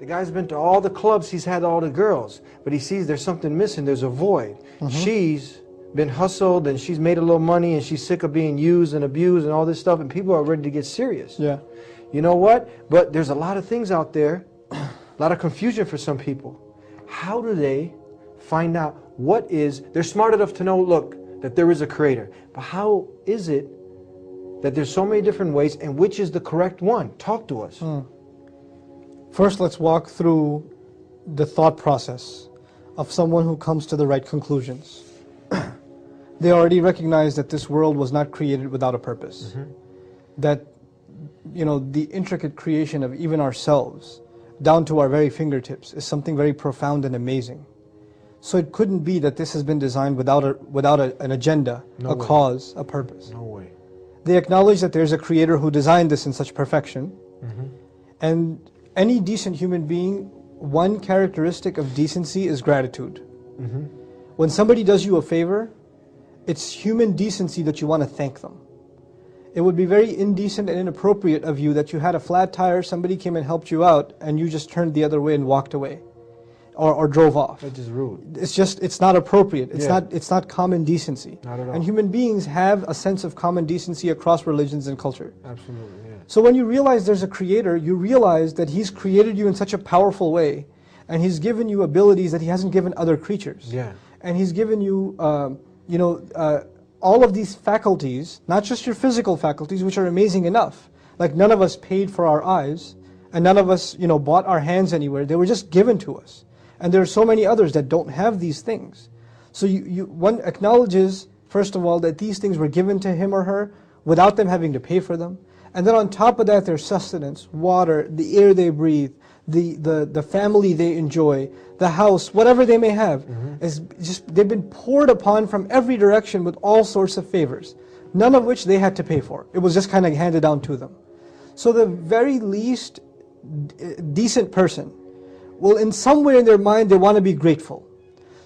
The guy's been to all the clubs, he's had all the girls, but he sees there's something missing, there's a void. She's been hustled and she's made a little money and she's sick of being used and abused and all this stuff, and people are ready to get serious. Yeah. You know what? But there's a lot of things out there, a lot of confusion for some people. How do they find out what is, they're smart enough to know, look, that there is a creator, but how is it that there's so many different ways, and which is the correct one? Talk to us. First, let's walk through the thought process of someone who comes to the right conclusions. They already recognize that this world was not created without a purpose. That, you know, the intricate creation of even ourselves, down to our very fingertips, is something very profound and amazing. So it couldn't be that this has been designed without an agenda, a cause, a purpose. No way. They acknowledge that there's a creator who designed this in such perfection. And any decent human being, one characteristic of decency is gratitude. When somebody does you a favor, it's human decency that you want to thank them. It would be very indecent and inappropriate of you that you had a flat tire, somebody came and helped you out, and you just turned the other way and walked away. Or drove off. That's just rude. It's not appropriate. It's not common decency. Not at all. And human beings have a sense of common decency across religions and culture. Absolutely, yeah. So when you realize there's a creator, you realize that he's created you in such a powerful way, and he's given you abilities that he hasn't given other creatures. Yeah. And he's given you, all of these faculties, not just your physical faculties, which are amazing enough. Like none of us paid for our eyes, and none of us, bought our hands anywhere. They were just given to us. And there are so many others that don't have these things. So one acknowledges, first of all, that these things were given to him or her without them having to pay for them. And then on top of that, their sustenance, water, the air they breathe, the family they enjoy, the house, whatever they may have, they've been poured upon from every direction with all sorts of favors, none of which they had to pay for. It was just kind of handed down to them. So the very least decent person will, in some way in their mind, they want to be grateful.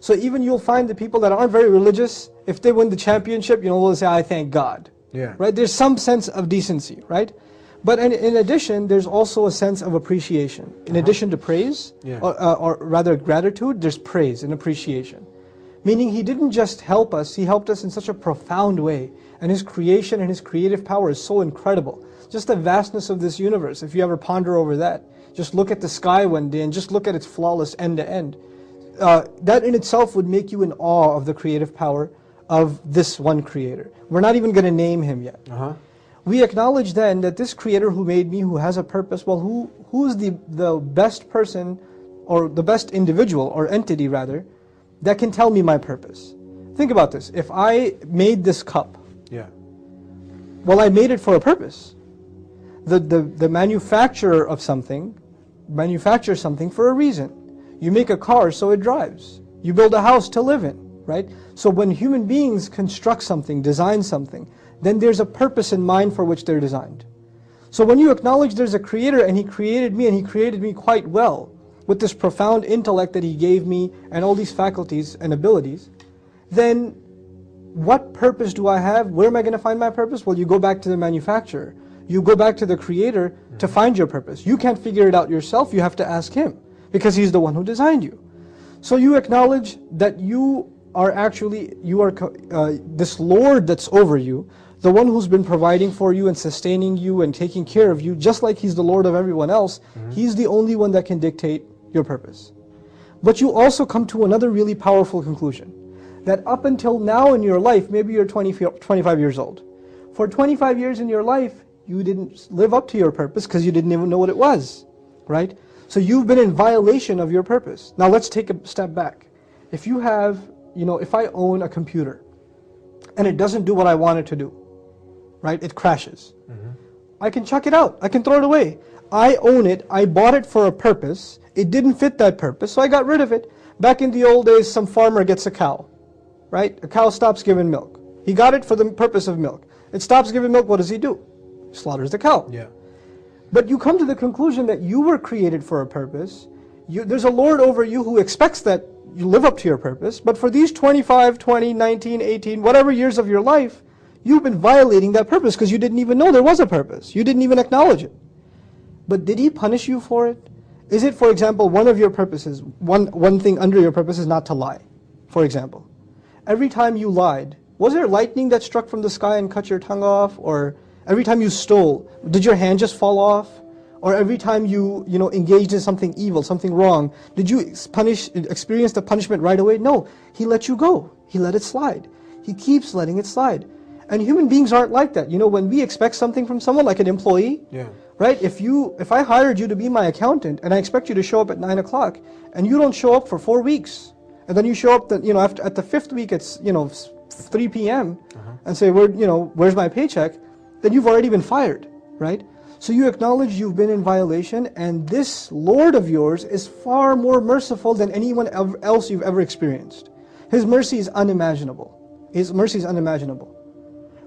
So even you'll find the people that aren't very religious, if they win the championship, will say, I thank God. Yeah. Right? There's some sense of decency, right? But in addition, there's also a sense of appreciation. In addition to praise, or rather gratitude, there's praise and appreciation. Meaning he didn't just help us, he helped us in such a profound way. And his creation and his creative power is so incredible. Just the vastness of this universe, if you ever ponder over that. Just look at the sky one day and just look at its flawless end to end. That in itself would make you in awe of the creative power of this one creator. We're not even going to name him yet. We acknowledge then that this creator who made me, who has a purpose, well, who's the best person, or the best individual, or entity rather, that can tell me my purpose? Think about this. If I made this cup, well, I made it for a purpose. The manufacturer of something manufactures something for a reason. You make a car so it drives. You build a house to live in, right? So when human beings construct something, design something, then there's a purpose in mind for which they're designed. So when you acknowledge there's a creator and he created me, and he created me quite well, with this profound intellect that he gave me and all these faculties and abilities, then what purpose do I have? Where am I going to find my purpose? Well, you go back to the manufacturer. You go back to the creator to find your purpose. You can't figure it out yourself. You have to ask him, because he's the one who designed you. So you acknowledge that you are this Lord that's over you, the one who's been providing for you and sustaining you and taking care of you, just like he's the Lord of everyone else. He's the only one that can dictate your purpose. But you also come to another really powerful conclusion, that up until now in your life, maybe you're 25 years old. For 25 years in your life, you didn't live up to your purpose because you didn't even know what it was, right? So you've been in violation of your purpose. Now let's take a step back. If you have, if I own a computer and it doesn't do what I want it to do, right? It crashes. I can chuck it out. I can throw it away. I own it. I bought it for a purpose. It didn't fit that purpose, so I got rid of it. Back in the old days, some farmer gets a cow, right? A cow stops giving milk. He got it for the purpose of milk. It stops giving milk, what does he do? Slaughters the cow. But you come to the conclusion that you were created for a purpose. There's a Lord over you who expects that you live up to your purpose, but for these 25, 20, 19, 18, whatever years of your life, you've been violating that purpose because you didn't even know there was a purpose. You didn't even acknowledge it. But did he punish you for it? Is it, for example, one of your purposes, one thing under your purpose is not to lie, for example. Every time you lied, was there lightning that struck from the sky and cut your tongue off? Or every time you stole, did your hand just fall off? Or every time you engaged in something evil, something wrong, did you experience the punishment right away? No, He let you go. He let it slide. He keeps letting it slide. And human beings aren't like that. When we expect something from someone, like an employee, right? If I hired you to be my accountant and I expect you to show up at 9 o'clock and you don't show up for 4 weeks, and then you show up, at the 5th week it's 3 p.m. And say, where's my paycheck? Then you've already been fired, right? So you acknowledge you've been in violation, and this Lord of yours is far more merciful than anyone else you've ever experienced. His mercy is unimaginable. His mercy is unimaginable.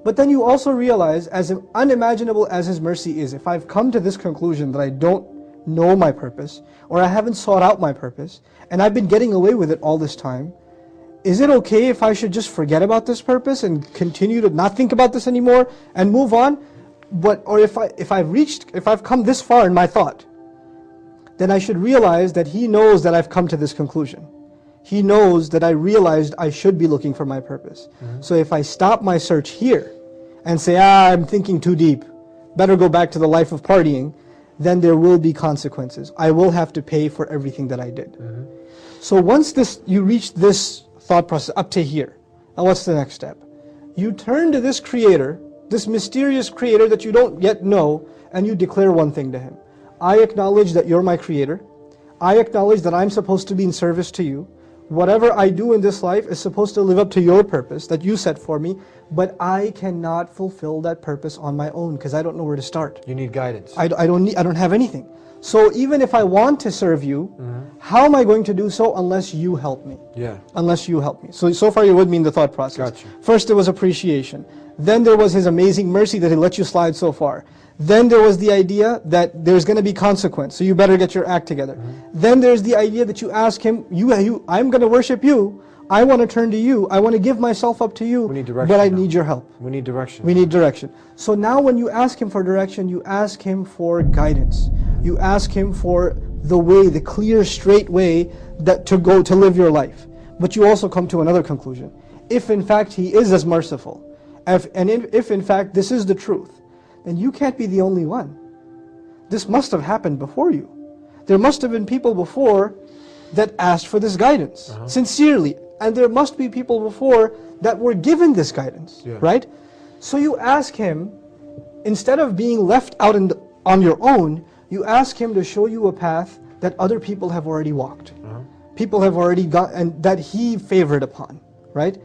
But then you also realize, as unimaginable as His mercy is, if I've come to this conclusion that I don't know my purpose, or I haven't sought out my purpose, and I've been getting away with it all this time, is it okay if I should just forget about this purpose and continue to not think about this anymore and move on? Or if I've come this far in my thought, then I should realize that He knows that I've come to this conclusion. He knows that I realized I should be looking for my purpose. So if I stop my search here and say, I'm thinking too deep, better go back to the life of partying, then there will be consequences. I will have to pay for everything that I did. So once you reach this thought process up to here, now what's the next step? You turn to this Creator, this mysterious Creator that you don't yet know, and you declare one thing to Him. I acknowledge that You're my Creator. I acknowledge that I'm supposed to be in service to You. Whatever I do in this life is supposed to live up to Your purpose that You set for me, but I cannot fulfill that purpose on my own because I don't know where to start. You need guidance. I don't have anything. So even if I want to serve You, how am I going to do so unless You help me? Unless You help me. So far you're with me in the thought process. Gotcha. First there was appreciation. Then there was His amazing mercy that He let you slide so far. Then there was the idea that there's going to be consequence, so you better get your act together. Then there's the idea that you ask Him, I'm going to worship You, I want to turn to You, I want to give myself up to You, we need direction but I now. need Your help. We need direction. We need direction. So now when you ask Him for direction, you ask Him for guidance. You ask Him for the way, the clear, straight way to live your life. But you also come to another conclusion. If in fact He is as merciful, if in fact this is the truth, then you can't be the only one. This must have happened before you. There must have been people before that asked for this guidance, sincerely. And there must be people before that were given this guidance, right? So you ask Him, instead of being left out on your own, you ask Him to show you a path that other people have already walked. People have already got, and that He favored upon, right?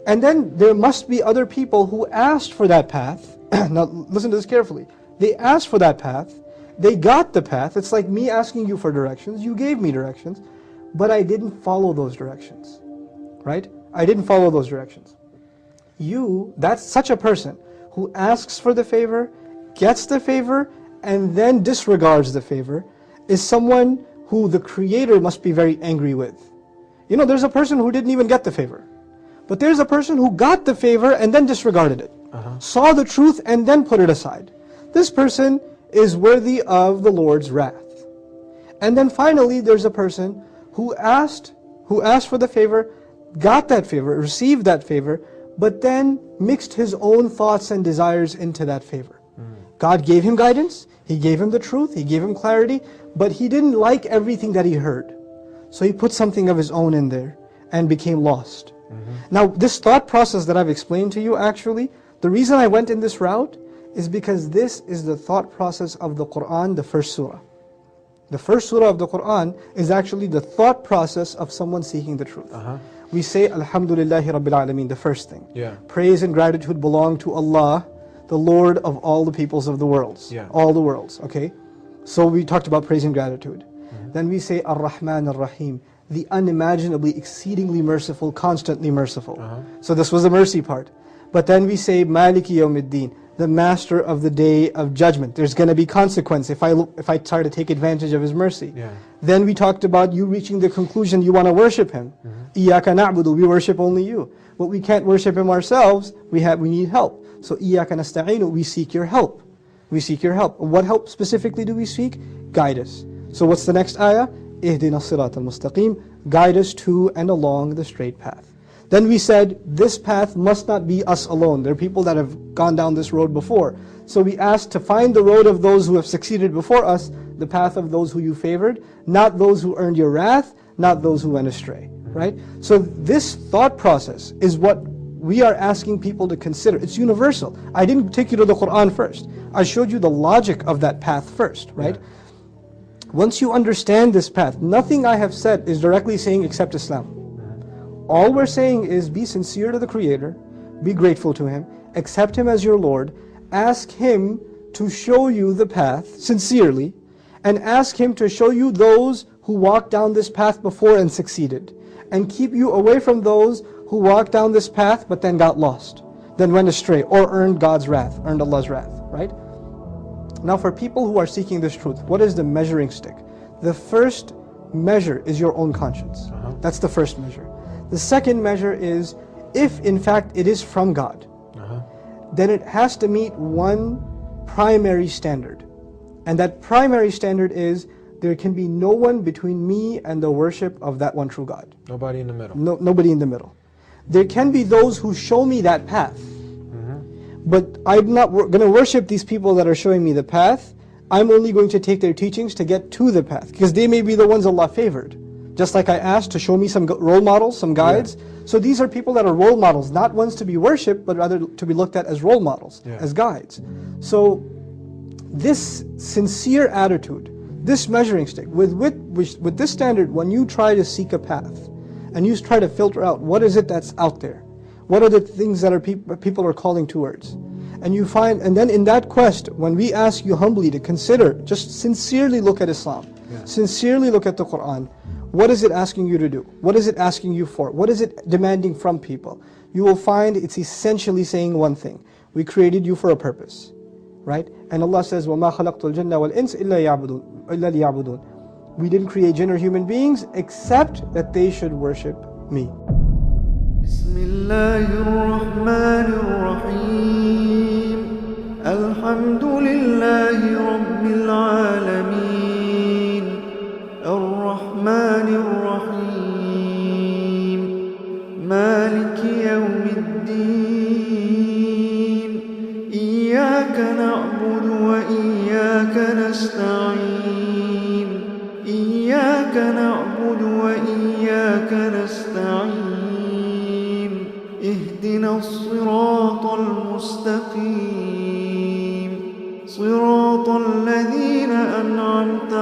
And then there must be other people who asked for that path. Now listen to this carefully. They asked for that path, they got the path. It's like me asking you for directions, you gave me directions, but I didn't follow those directions, right? I didn't follow those directions. That's such a person who asks for the favor, gets the favor, and then disregards the favor, is someone who the Creator must be very angry with. There's a person who didn't even get the favor, but there's a person who got the favor and then disregarded it. Saw the truth and then put it aside. This person is worthy of the Lord's wrath. And then finally there's a person who asked for the favor, got that favor, received that favor, but then mixed his own thoughts and desires into that favor. God gave him guidance, He gave him the truth, He gave him clarity, but he didn't like everything that he heard. So he put something of his own in there and became lost. Now this thought process that I've explained to you, actually, the reason I went in this route is because this is the thought process of the Qur'an, the first surah. The first surah of the Qur'an is actually the thought process of someone seeking the truth. We say Alhamdulillahi Rabbil Alameen, the first thing. Praise and gratitude belong to Allah, the Lord of all the peoples of the worlds. All the worlds, okay? So we talked about praise and gratitude. Then we say Ar-Rahman Ar-Rahim, the unimaginably, exceedingly merciful, constantly merciful. So this was the mercy part. But then we say Maliki Yawmiddin, the master of the day of judgment. There's going to be consequence if I try to take advantage of His mercy. Then we talked about you reaching the conclusion you want to worship Him. Iyaka na'budu, we worship only You. But we can't worship Him ourselves, we need help. So Iyaka nasta'inu, we seek Your help. We seek Your help. What help specifically do we seek? Guide us. So what's the next ayah? Ihdina sirat al-mustaqim, guide us to and along the straight path. Then we said, this path must not be us alone. There are people that have gone down this road before. So we asked to find the road of those who have succeeded before us, the path of those who you favored, not those who earned your wrath, not those who went astray, right? So this thought process is what we are asking people to consider. It's universal. I didn't take you to the Quran first. I showed you the logic of that path first, right? Yeah. Once you understand this path, nothing I have said is directly saying accept Islam. All we're saying is be sincere to the Creator, be grateful to Him, accept Him as your Lord, ask Him to show you the path sincerely, and ask Him to show you those who walked down this path before and succeeded, and keep you away from those who walked down this path but then got lost, then went astray, or earned God's wrath, earned Allah's wrath, right? Now for people who are seeking this truth, what is the measuring stick? The first measure is your own conscience. That's the first measure. The second measure is, if in fact it is from God, then it has to meet one primary standard. And that primary standard is, there can be no one between me and the worship of that one true God. Nobody in the middle. Nobody in the middle. There can be those who show me that path. But I'm not going to worship these people that are showing me the path. I'm only going to take their teachings to get to the path, because they may be the ones Allah favored. Just like I asked to show me some role models, some guides. Yeah. So these are people that are role models, not ones to be worshipped, but rather to be looked at as role models, as guides. So this sincere attitude, this measuring stick, with this standard, when you try to seek a path, and you try to filter out what is it that's out there, what are the things that people are calling towards, and you find, and then in that quest, when we ask you humbly to consider, just sincerely look at Islam, sincerely look at the Quran. What is it asking you to do? What is it asking you for? What is it demanding from people? You will find it's essentially saying one thing: we created you for a purpose, right? And Allah says, وَمَا خَلَقْتُ الْجَنَّ وَالْإِنسِ إِلَّا لِيَعْبُدُونَ. We didn't create jinn or human beings except that they should worship me. بسم الله الرحمن الرحيم الحمد لله رب العالمين الرحمن الرحيم مالك يوم الدين إياك نعبد وإياك نستعين إياك نعبد وإياك نستعين اهدنا الصراط المستقيم صراط الذين أنعمت